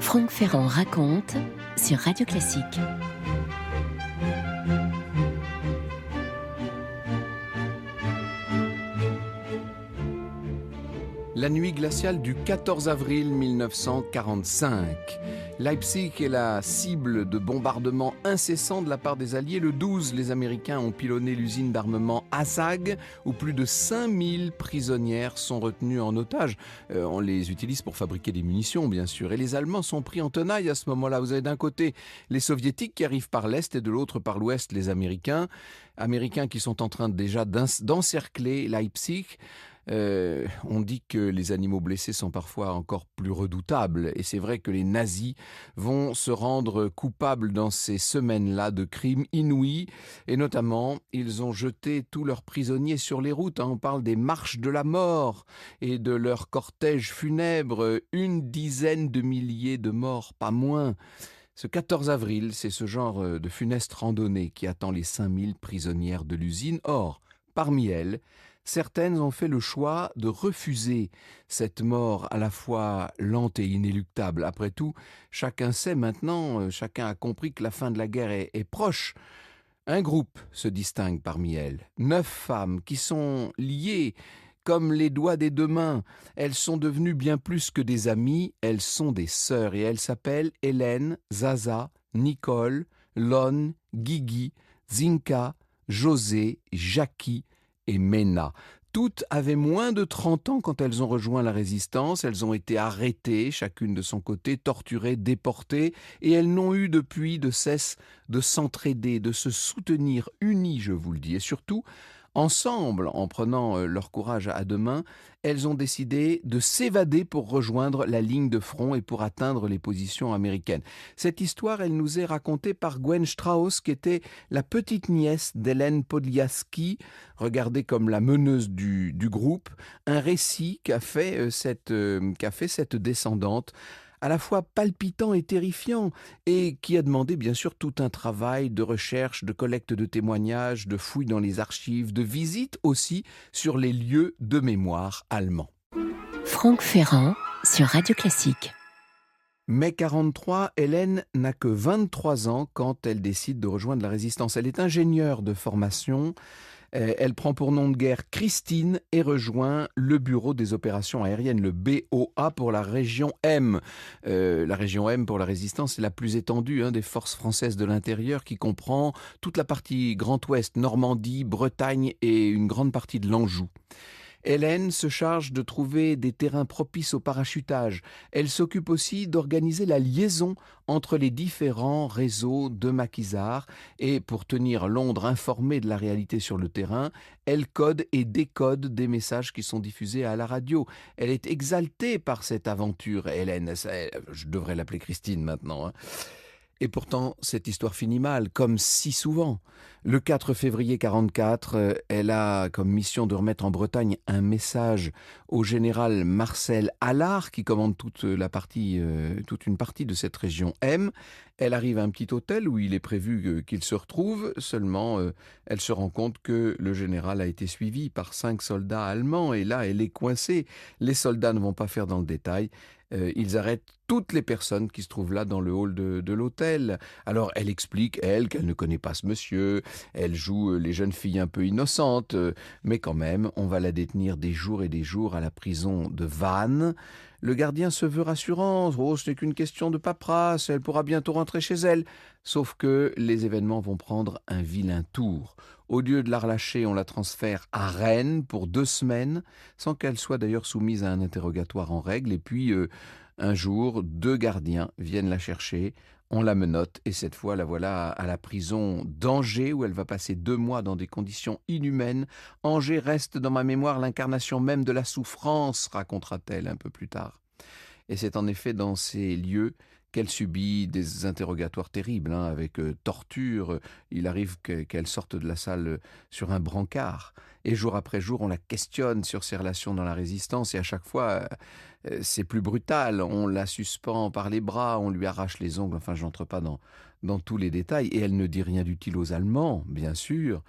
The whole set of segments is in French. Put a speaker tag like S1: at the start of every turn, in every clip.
S1: Franck Ferrand raconte sur Radio Classique.
S2: La nuit glaciale du 14 avril 1945. Leipzig est la cible de bombardements incessants de la part des Alliés. Le 12, les Américains ont pilonné l'usine d'armement Hassag, où plus de 5000 prisonnières sont retenues en otage. On les utilise pour fabriquer des munitions, bien sûr. Et les Allemands sont pris en tenaille à ce moment-là. Vous avez d'un côté les Soviétiques qui arrivent par l'Est et de l'autre par l'Ouest les Américains. Américains qui sont en train déjà d'encercler Leipzig. On dit que les animaux blessés sont parfois encore plus redoutables et c'est vrai que les nazis vont se rendre coupables dans ces semaines-là de crimes inouïs et notamment ils ont jeté tous leurs prisonniers sur les routes. On parle des marches de la mort et de leur cortège funèbre, 10 de milliers de morts, pas moins. Ce 14 avril, c'est ce genre de funeste randonnée qui attend les 5000 prisonnières de l'usine. Or, parmi elles, certaines ont fait le choix de refuser cette mort à la fois lente et inéluctable. Après tout, chacun sait maintenant, chacun a compris que la fin de la guerre est proche. Un groupe se distingue parmi elles. 9 femmes qui sont liées comme les doigts des deux mains. Elles sont devenues bien plus que des amies, elles sont des sœurs et elles s'appellent Hélène, Zaza, Nicole, Lon, Guigui, Zinka, José, Jackie et Mena. Toutes avaient moins de 30 ans quand elles ont rejoint la résistance. Elles ont été arrêtées, chacune de son côté, torturées, déportées, et elles n'ont eu depuis de cesse de s'entraider, de se soutenir unies, je vous le dis, et surtout ensemble, en prenant leur courage à deux mains, elles ont décidé de s'évader pour rejoindre la ligne de front et pour atteindre les positions américaines. Cette histoire, elle nous est racontée par Gwen Strauss, qui était la petite nièce d'Hélène Podliaski, regardée comme la meneuse du groupe, un récit qu'a fait cette descendante, à la fois palpitant et terrifiant, et qui a demandé bien sûr tout un travail de recherche, de collecte de témoignages, de fouilles dans les archives, de visite aussi sur les lieux de mémoire allemands.
S1: Franck Ferrand sur Radio Classique.
S2: Mai 43, Hélène n'a que 23 ans quand elle décide de rejoindre la résistance. Elle est ingénieure de formation. Elle prend pour nom de guerre Christine et rejoint le bureau des opérations aériennes, le BOA pour la région M. La région M pour la résistance, c'est la plus étendue des forces françaises de l'intérieur qui comprend toute la partie Grand Ouest, Normandie, Bretagne et une grande partie de l'Anjou. Hélène se charge de trouver des terrains propices au parachutage. Elle s'occupe aussi d'organiser la liaison entre les différents réseaux de maquisards. Et pour tenir Londres informé de la réalité sur le terrain, elle code et décode des messages qui sont diffusés à la radio. Elle est exaltée par cette aventure, Hélène. Je devrais l'appeler Christine maintenant. Et pourtant, cette histoire finit mal, comme si souvent. Le 4 février 1944, elle a comme mission de remettre en Bretagne un message au général Marcel Allard, qui commande toute une partie de cette région M. Elle arrive à un petit hôtel où il est prévu qu'il se retrouve. Seulement, elle se rend compte que le général a été suivi par 5 soldats allemands. Et là, elle est coincée. Les soldats ne vont pas faire dans le détail. Ils arrêtent toutes les personnes qui se trouvent là dans le hall de l'hôtel. Alors elle explique, qu'elle ne connaît pas ce monsieur, elle joue les jeunes filles un peu innocentes, mais quand même, on va la détenir des jours et des jours à la prison de Vannes. Le gardien se veut rassurant, ce n'est qu'une question de paperasse, elle pourra bientôt rentrer chez elle. Sauf que les événements vont prendre un vilain tour. Au lieu de la relâcher, on la transfère à Rennes pour 2 semaines, sans qu'elle soit d'ailleurs soumise à un interrogatoire en règle. Et puis, un jour, 2 gardiens viennent la chercher, on la menotte, et cette fois, la voilà à la prison d'Angers, où elle va passer 2 mois dans des conditions inhumaines. Angers reste dans ma mémoire l'incarnation même de la souffrance, racontera-t-elle un peu plus tard. Et c'est en effet dans ces lieux qu'elle subit des interrogatoires terribles, avec torture. Il arrive qu'elle sorte de la salle sur un brancard. Et jour après jour, on la questionne sur ses relations dans la résistance. Et à chaque fois, c'est plus brutal. On la suspend par les bras, on lui arrache les ongles. Enfin, je n'entre pas dans tous les détails. Et elle ne dit rien d'utile aux Allemands, bien sûr.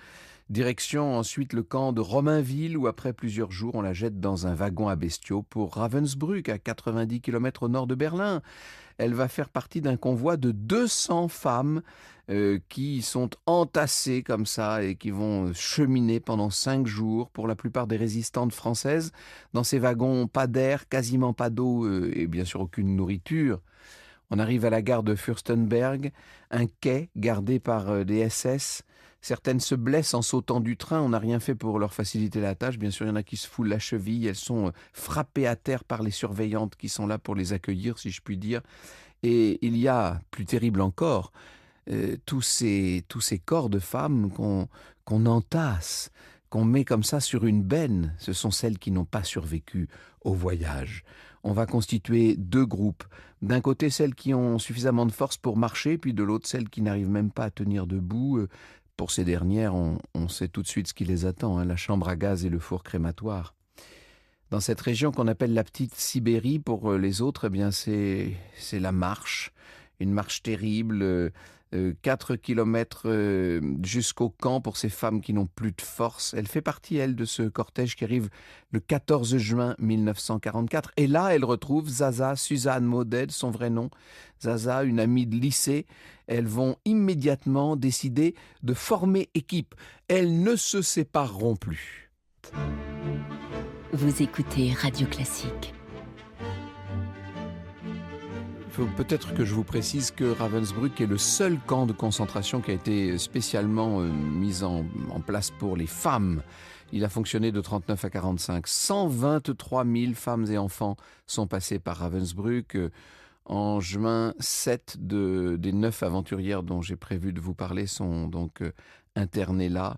S2: Direction ensuite le camp de Romainville où après plusieurs jours on la jette dans un wagon à bestiaux pour Ravensbrück à 90 km au nord de Berlin. Elle va faire partie d'un convoi de 200 femmes qui sont entassées comme ça et qui vont cheminer pendant 5 jours pour la plupart des résistantes françaises. Dans ces wagons, pas d'air, quasiment pas d'eau et bien sûr aucune nourriture. On arrive à la gare de Fürstenberg, un quai gardé par des SS. Certaines se blessent en sautant du train, on n'a rien fait pour leur faciliter la tâche. Bien sûr, il y en a qui se foulent la cheville, elles sont frappées à terre par les surveillantes qui sont là pour les accueillir, si je puis dire. Et il y a, plus terrible encore, tous ces corps de femmes qu'on entasse, qu'on met comme ça sur une benne. Ce sont celles qui n'ont pas survécu au voyage. On va constituer 2 groupes. D'un côté, celles qui ont suffisamment de force pour marcher, puis de l'autre, celles qui n'arrivent même pas à tenir debout. Pour ces dernières, on sait tout de suite ce qui les attend, hein, la chambre à gaz et le four crématoire. Dans cette région qu'on appelle la petite Sibérie, pour les autres, eh bien c'est la marche, une marche terrible, 4 kilomètres jusqu'au camp pour ces femmes qui n'ont plus de force. Elle fait partie, elle, de ce cortège qui arrive le 14 juin 1944. Et là, elle retrouve Zaza, Suzanne Moded, son vrai nom. Zaza, une amie de lycée. Elles vont immédiatement décider de former équipe. Elles ne se sépareront plus.
S1: Vous écoutez Radio Classique.
S2: Il faut peut-être que je vous précise que Ravensbrück est le seul camp de concentration qui a été spécialement mis en place pour les femmes. Il a fonctionné de 39 à 45. 123 000 femmes et enfants sont passés par Ravensbrück. En juin, 7 des 9 aventurières dont j'ai prévu de vous parler sont donc internées là,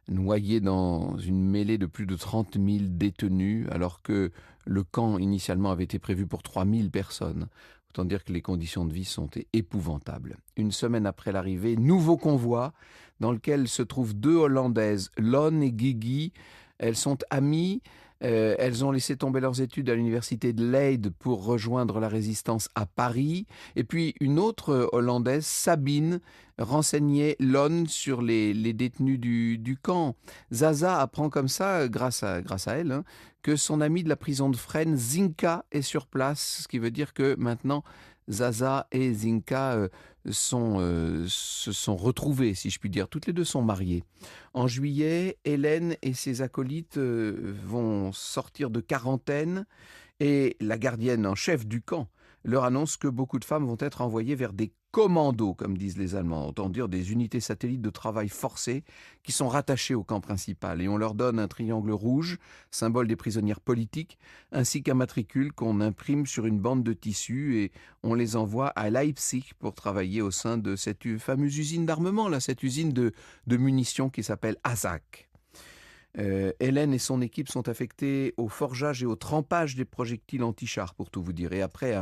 S2: noyées dans une mêlée de plus de 30 000 détenus, alors que le camp initialement avait été prévu pour 3 000 personnes. Autant dire que les conditions de vie sont épouvantables. Une semaine après l'arrivée, nouveau convoi dans lequel se trouvent 2 Hollandaises, Lon et Guigui. Elles sont amies. Elles ont laissé tomber leurs études à l'université de Leyde pour rejoindre la résistance à Paris. Et puis une autre Hollandaise, Sabine, renseignait Lon sur les détenus du camp. Zaza apprend comme ça, grâce à elle, hein, que son amie de la prison de Fresnes, Zinka, est sur place. Ce qui veut dire que maintenant, Zaza et Zinka se sont retrouvées, si je puis dire. Toutes les 2 sont mariées. En juillet, Hélène et ses acolytes vont sortir de quarantaine et la gardienne en chef du camp leur annonce que beaucoup de femmes vont être envoyées vers des commandos, comme disent les Allemands, autant dire des unités satellites de travail forcé qui sont rattachées au camp principal. Et on leur donne un triangle rouge, symbole des prisonnières politiques, ainsi qu'un matricule qu'on imprime sur une bande de tissu et on les envoie à Leipzig pour travailler au sein de cette fameuse usine d'armement, là, cette usine de munitions qui s'appelle ASAC. Hélène et son équipe sont affectées au forgeage et au trempage des projectiles anti-chars, pour tout vous dire. Et après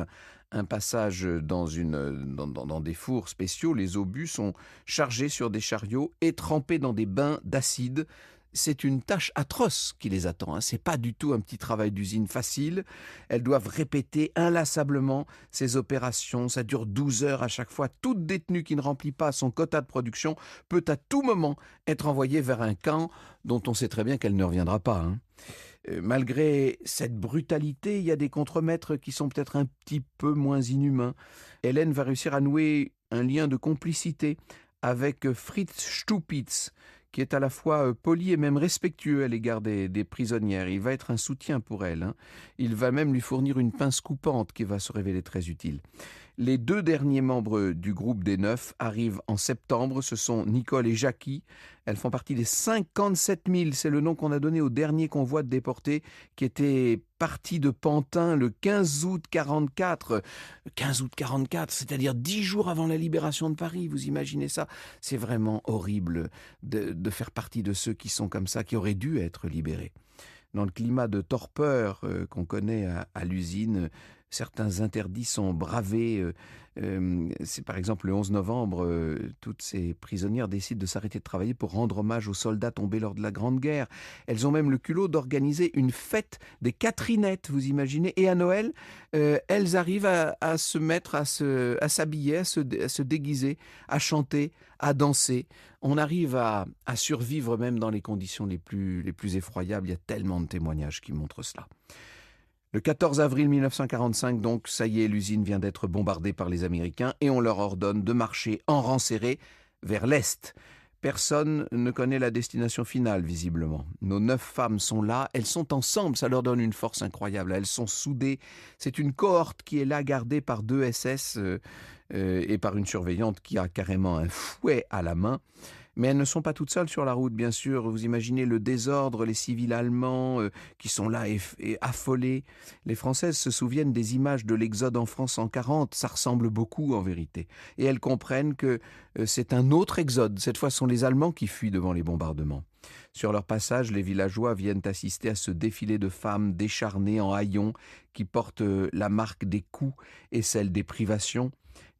S2: un passage dans des fours spéciaux, les obus sont chargés sur des chariots et trempés dans des bains d'acide. C'est une tâche atroce qui les attend, hein. C'est pas du tout un petit travail d'usine facile. Elles doivent répéter inlassablement ces opérations. Ça dure 12 heures à chaque fois. Toute détenue qui ne remplit pas son quota de production peut à tout moment être envoyée vers un camp dont on sait très bien qu'elle ne reviendra pas, hein. Malgré cette brutalité, il y a des contremaîtres qui sont peut-être un petit peu moins inhumains. Hélène va réussir à nouer un lien de complicité avec Fritz Stupitz, qui est à la fois poli et même respectueux à l'égard des prisonnières. Il va être un soutien pour elle, hein. Il va même lui fournir une pince coupante qui va se révéler très utile. Les 2 derniers membres du groupe des 9 arrivent en septembre. Ce sont Nicole et Jackie. Elles font partie des 57 000. C'est le nom qu'on a donné au dernier convoi de déportés qui était parti de Pantin le 15 août 44. 15 août 44, c'est-à-dire 10 jours avant la libération de Paris. Vous imaginez ça? C'est vraiment horrible de faire partie de ceux qui sont comme ça, qui auraient dû être libérés. Dans le climat de torpeur qu'on connaît à l'usine, certains interdits sont bravés. C'est par exemple le 11 novembre, toutes ces prisonnières décident de s'arrêter de travailler pour rendre hommage aux soldats tombés lors de la Grande Guerre. Elles ont même le culot d'organiser une fête des Catherinettes, vous imaginez. Et à Noël, elles arrivent à se mettre, à s'habiller, à se déguiser, à chanter, à danser. On arrive à survivre même dans les conditions les plus effroyables. Il y a tellement de témoignages qui montrent cela. Le 14 avril 1945, donc, ça y est, l'usine vient d'être bombardée par les Américains et on leur ordonne de marcher en rang serré vers l'Est. Personne ne connaît la destination finale, visiblement. Nos 9 femmes sont là, elles sont ensemble, ça leur donne une force incroyable. Elles sont soudées. C'est une cohorte qui est là, gardée par 2 SS et par une surveillante qui a carrément un fouet à la main. Mais elles ne sont pas toutes seules sur la route, bien sûr. Vous imaginez le désordre, les civils allemands qui sont là et affolés. Les Françaises se souviennent des images de l'exode en France en 40. Ça ressemble beaucoup, en vérité. Et elles comprennent que c'est un autre exode. Cette fois, ce sont les Allemands qui fuient devant les bombardements. Sur leur passage, les villageois viennent assister à ce défilé de femmes décharnées en haillons qui portent la marque des coups et celle des privations.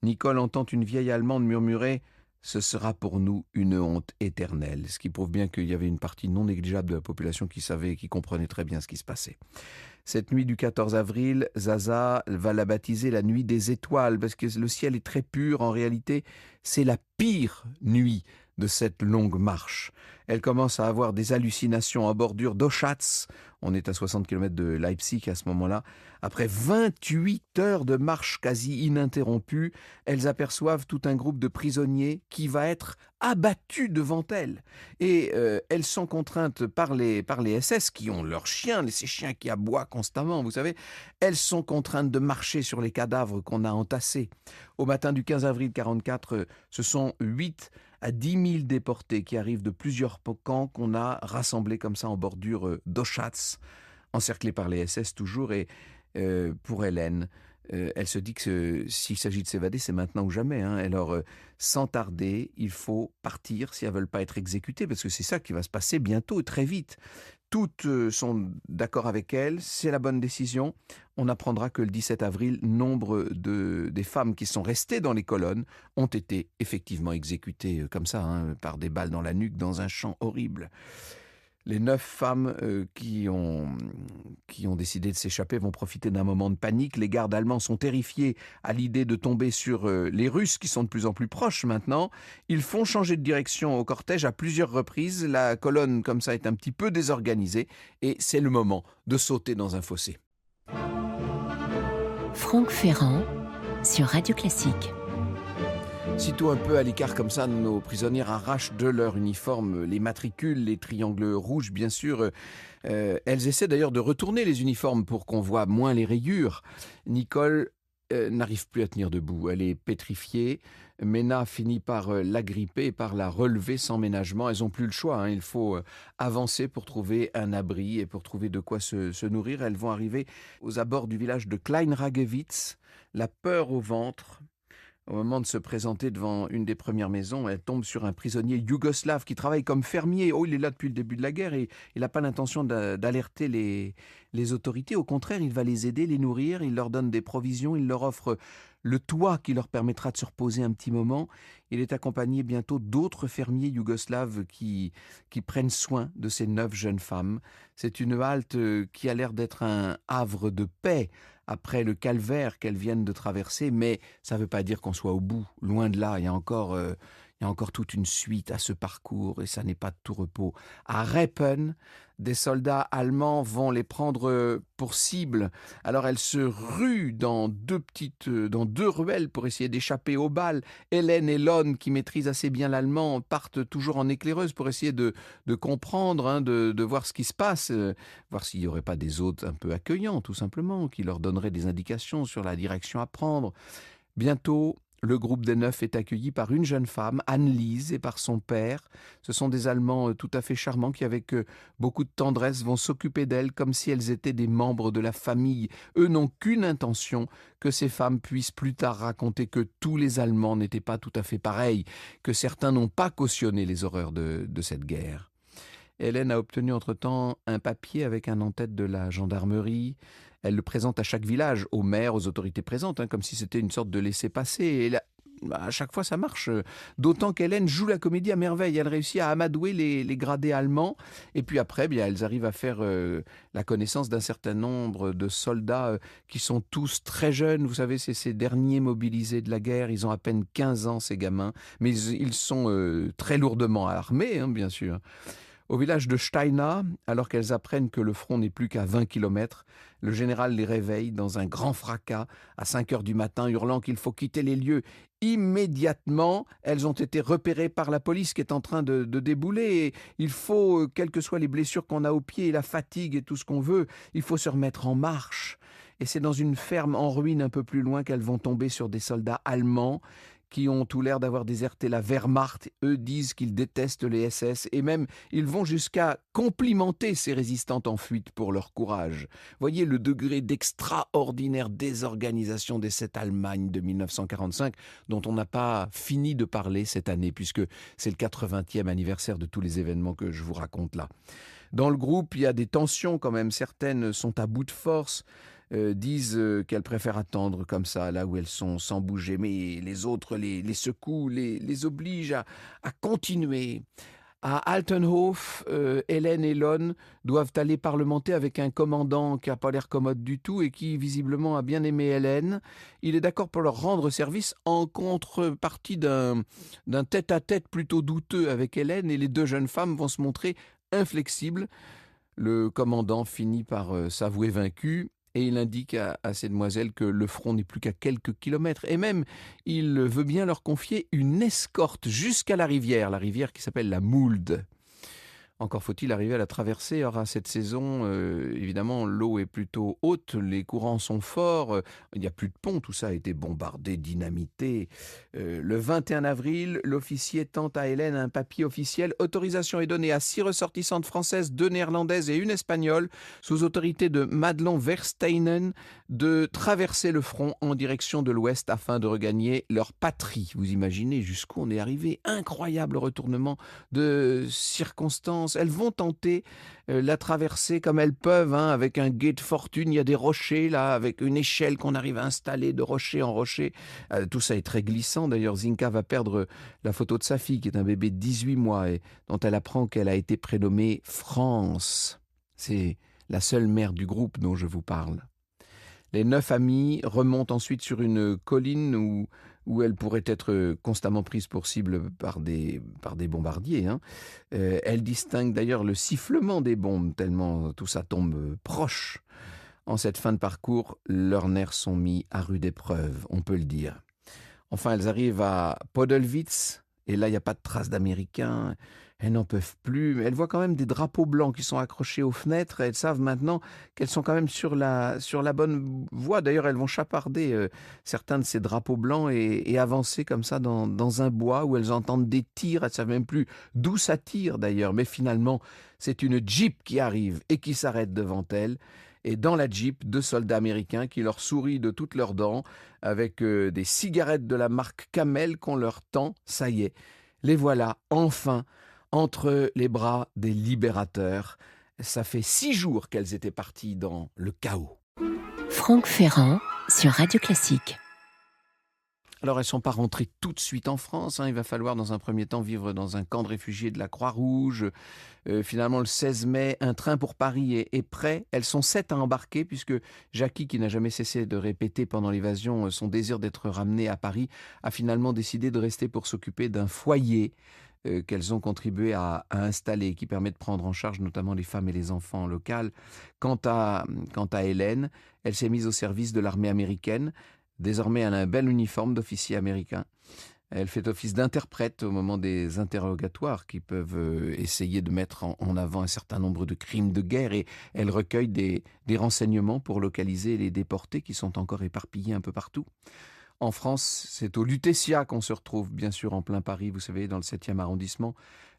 S2: Nicole entend une vieille Allemande murmurer « Ce sera pour nous une honte éternelle », ce qui prouve bien qu'il y avait une partie non négligeable de la population qui savait et qui comprenait très bien ce qui se passait. Cette nuit du 14 avril, Zaza va la baptiser la nuit des étoiles, parce que le ciel est très pur. En réalité, c'est la pire nuit de cette longue marche. Elle commence à avoir des hallucinations en bordure d'Auschwitz. On est à 60 km de Leipzig à ce moment-là. Après 28 heures de marche quasi ininterrompue, elles aperçoivent tout un groupe de prisonniers qui va être abattu devant elles. Et elles sont contraintes par les SS qui ont leurs chiens, ces chiens qui aboient constamment, vous savez. Elles sont contraintes de marcher sur les cadavres qu'on a entassés. Au matin du 15 avril 1944, ce sont 8 à 10 000 déportés qui arrivent de plusieurs camps qu'on a rassemblés comme ça en bordure d'Auschwitz, encerclés par les SS toujours. Et pour Hélène, elle se dit que s'il s'agit de s'évader, c'est maintenant ou jamais. Alors, sans tarder, il faut partir si elles ne veulent pas être exécutées, parce que c'est ça qui va se passer bientôt, très vite. Toutes sont d'accord avec elle, c'est la bonne décision. On apprendra que le 17 avril, nombre des femmes qui sont restées dans les colonnes ont été effectivement exécutées comme ça, par des balles dans la nuque, dans un champ horrible. Les 9 femmes qui ont décidé de s'échapper vont profiter d'un moment de panique. Les gardes allemands sont terrifiés à l'idée de tomber sur les Russes qui sont de plus en plus proches maintenant. Ils font changer de direction au cortège à plusieurs reprises. La colonne comme ça est un petit peu désorganisée et c'est le moment de sauter dans un fossé.
S1: Franck Ferrand sur Radio Classique.
S2: Sitôt un peu à l'écart comme ça, nos prisonnières arrachent de leur uniforme les matricules, les triangles rouges bien sûr. Elles essaient d'ailleurs de retourner les uniformes pour qu'on voit moins les rayures. Nicole n'arrive plus à tenir debout, elle est pétrifiée. Mena finit par l'agripper et par la relever sans ménagement. Elles n'ont plus le choix, il faut avancer pour trouver un abri et pour trouver de quoi se nourrir. Elles vont arriver aux abords du village de Kleinragewitz, la peur au ventre. Au moment de se présenter devant une des premières maisons, elle tombe sur un prisonnier yougoslave qui travaille comme fermier. Il est là depuis le début de la guerre et il n'a pas l'intention d'alerter les autorités. Au contraire, il va les aider, les nourrir, il leur donne des provisions, il leur offre le toit qui leur permettra de se reposer un petit moment. Il est accompagné bientôt d'autres fermiers yougoslaves qui prennent soin de ces 9 jeunes femmes. C'est une halte qui a l'air d'être un havre de paix après le calvaire qu'elles viennent de traverser, mais ça ne veut pas dire qu'on soit au bout. Loin de là, il y a encore toute une suite à ce parcours et ça n'est pas de tout repos. À Reppen, des soldats allemands vont les prendre pour cible. Alors elles se ruent dans deux ruelles pour essayer d'échapper aux balles. Hélène et Lon, qui maîtrisent assez bien l'allemand, partent toujours en éclaireuse pour essayer de comprendre, de voir ce qui se passe, voir s'il n'y aurait pas des hôtes un peu accueillants, tout simplement, qui leur donneraient des indications sur la direction à prendre. Bientôt, le groupe des 9 est accueilli par une jeune femme, Anne-Lise, et par son père. Ce sont des Allemands tout à fait charmants qui, avec beaucoup de tendresse, vont s'occuper d'elles comme si elles étaient des membres de la famille. Eux n'ont qu'une intention, que ces femmes puissent plus tard raconter que tous les Allemands n'étaient pas tout à fait pareils, que certains n'ont pas cautionné les horreurs de cette guerre. Hélène a obtenu entre-temps un papier avec un en-tête de la gendarmerie. Elle le présente à chaque village, aux maires, aux autorités présentes, comme si c'était une sorte de laissez-passer. Et là, à chaque fois, ça marche. D'autant qu'Hélène joue la comédie à merveille. Elle réussit à amadouer les gradés allemands. Et puis après, bien, elles arrivent à faire la connaissance d'un certain nombre de soldats qui sont tous très jeunes. Vous savez, c'est ces derniers mobilisés de la guerre. Ils ont à peine 15 ans, ces gamins. Mais ils sont très lourdement armés, bien sûr. Au village de Steina, alors qu'elles apprennent que le front n'est plus qu'à 20 kilomètres, le général les réveille dans un grand fracas à 5 heures du matin, hurlant qu'il faut quitter les lieux. Immédiatement, elles ont été repérées par la police qui est en train de débouler. Et il faut, quelles que soient les blessures qu'on a aux pieds, la fatigue et tout ce qu'on veut, il faut se remettre en marche. Et c'est dans une ferme en ruine un peu plus loin qu'elles vont tomber sur des soldats allemands qui ont tout l'air d'avoir déserté la Wehrmacht. Eux disent qu'ils détestent les SS et même ils vont jusqu'à complimenter ces résistantes en fuite pour leur courage. Voyez le degré d'extraordinaire désorganisation de cette Allemagne de 1945 dont on n'a pas fini de parler cette année puisque c'est le 80e anniversaire de tous les événements que je vous raconte là. Dans le groupe, il y a des tensions quand même. Certaines sont à bout de force. Disent qu'elles préfèrent attendre comme ça, là où elles sont, sans bouger. Mais les autres les secouent, les obligent à continuer. À Altenhof, Hélène et Lon doivent aller parlementer avec un commandant qui n'a pas l'air commode du tout et qui visiblement a bien aimé Hélène. Il est d'accord pour leur rendre service en contrepartie d'un tête-à-tête plutôt douteux avec Hélène, et les deux jeunes femmes vont se montrer inflexibles. Le commandant finit par s'avouer vaincu. Et il indique à ces demoiselles que le front n'est plus qu'à quelques kilomètres. Et même, il veut bien leur confier une escorte jusqu'à la rivière qui s'appelle la Mulde. Encore faut-il arriver à la traverser. Or, à cette saison, évidemment, l'eau est plutôt haute, les courants sont forts, il n'y a plus de pont, tout ça a été bombardé, dynamité. Le 21 avril, l'officier tend à Hélène un papier officiel. Autorisation est donnée à 6 ressortissantes françaises, 2 néerlandaises et 1 espagnole, sous autorité de Madelon Versteinen, de traverser le front en direction de l'ouest afin de regagner leur patrie. Vous imaginez jusqu'où on est arrivé. Incroyable retournement de circonstances. Elles vont tenter la traversée comme elles peuvent, avec un guet de fortune. Il y a des rochers là, avec une échelle qu'on arrive à installer de rocher en rocher. Tout ça est très glissant. D'ailleurs, Zinka va perdre la photo de sa fille, qui est un bébé de 18 mois et dont elle apprend qu'elle a été prénommée France. C'est la seule mère du groupe dont je vous parle. Les 9 amies remontent ensuite sur une colline où elles pourraient être constamment prises pour cible par des bombardiers. Elles distinguent d'ailleurs le sifflement des bombes, tellement tout ça tombe proche. En cette fin de parcours, leurs nerfs sont mis à rude épreuve, on peut le dire. Enfin, elles arrivent à Podelwitz, et là, il n'y a pas de traces d'Américains. Elles n'en peuvent plus, mais elles voient quand même des drapeaux blancs qui sont accrochés aux fenêtres. Elles savent maintenant qu'elles sont quand même sur la bonne voie. D'ailleurs, elles vont chaparder certains de ces drapeaux blancs et avancer comme ça dans un bois où elles entendent des tirs. Elles ne savent même plus d'où ça tire d'ailleurs. Mais finalement, c'est une Jeep qui arrive et qui s'arrête devant elles. Et dans la Jeep, 2 soldats américains qui leur sourient de toutes leurs dents avec des cigarettes de la marque Camel qu'on leur tend. Ça y est, les voilà enfin entre les bras des libérateurs. Ça fait 6 jours qu'elles étaient parties dans le chaos.
S1: Franck Ferrand sur Radio Classique.
S2: Alors, elles ne sont pas rentrées tout de suite en France. Il va falloir, dans un premier temps, vivre dans un camp de réfugiés de la Croix-Rouge. Finalement, le 16 mai, un train pour Paris est prêt. Elles sont 7 à embarquer, puisque Jackie, qui n'a jamais cessé de répéter pendant l'évasion son désir d'être ramenée à Paris, a finalement décidé de rester pour s'occuper d'un foyer qu'elles ont contribué à installer, qui permet de prendre en charge notamment les femmes et les enfants locaux. Quant à Hélène, elle s'est mise au service de l'armée américaine. Désormais, elle a un bel uniforme d'officier américain. Elle fait office d'interprète au moment des interrogatoires qui peuvent essayer de mettre en avant un certain nombre de crimes de guerre, et elle recueille des renseignements pour localiser les déportés qui sont encore éparpillés un peu partout. En France, c'est au Lutetia qu'on se retrouve, bien sûr, en plein Paris, vous savez, dans le 7e arrondissement.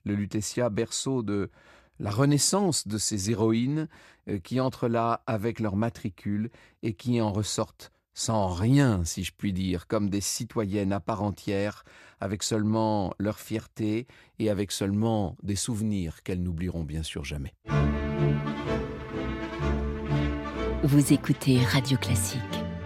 S2: Le Lutetia, berceau de la renaissance de ces héroïnes qui entrent là avec leur matricule et qui en ressortent sans rien, si je puis dire, comme des citoyennes à part entière, avec seulement leur fierté et avec seulement des souvenirs qu'elles n'oublieront bien sûr jamais.
S1: Vous écoutez Radio Classique.